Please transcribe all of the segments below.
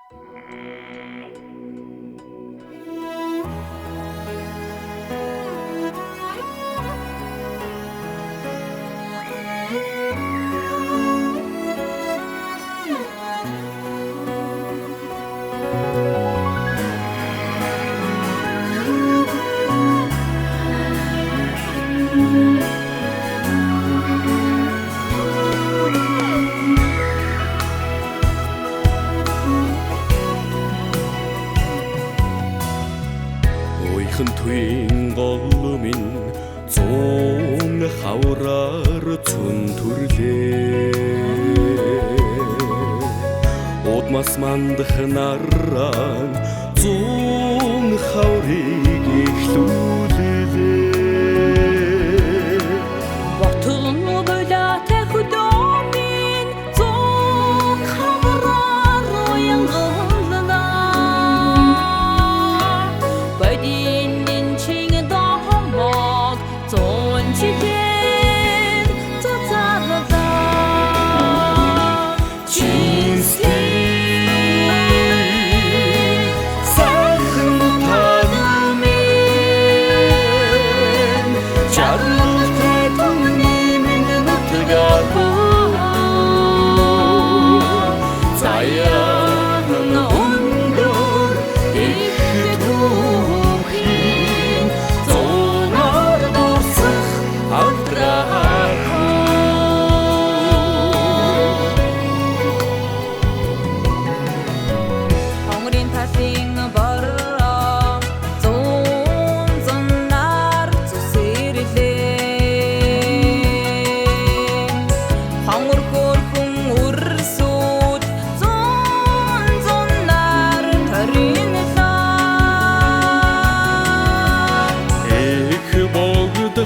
Ойхон түйн минь зуун хавраар цүн түрлээ Удмас мандах нарран зуун хаврыг ихлүүлээ Ботон бөлөтэй хөдөөмин зуун хавраар уянгална Бодинин чин дохомог зуун чигээр цацарда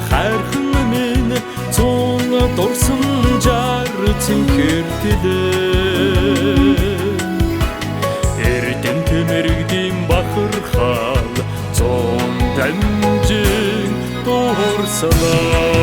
Хайрхан минь цуун дурсан жар цэнхэртэлээ Эрдэнэт мэрэгдэм бахархал цуун дамжин дуурсанаа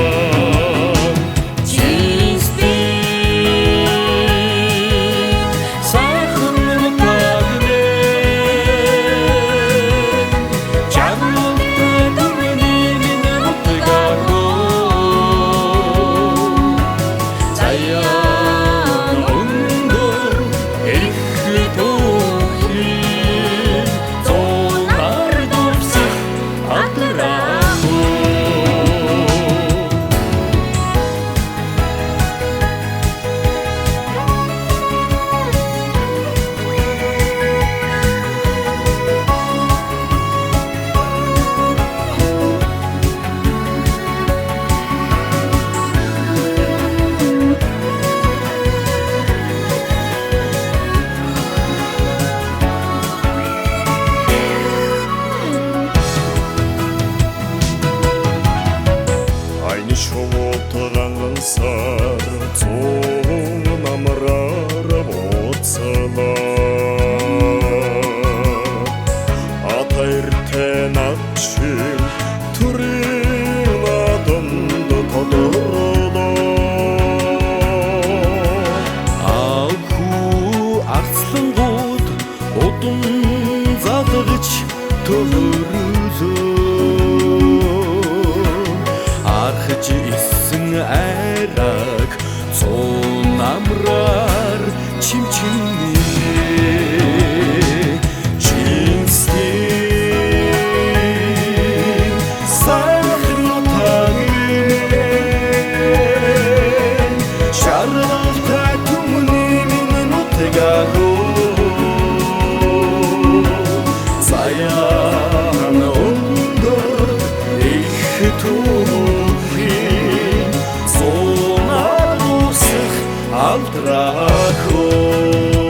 Шовотрансар цуун намраар боцлоо Атаиртэй надчин түрэн адамд тодорлоо Ааху арслангууд удам задагч төлөрлөө Архаж айраг цуун амраар чимчинээ чинстэн сайхнутагэн шаргалтай түмний минь нутгаарoo саяан өндөр их Altraco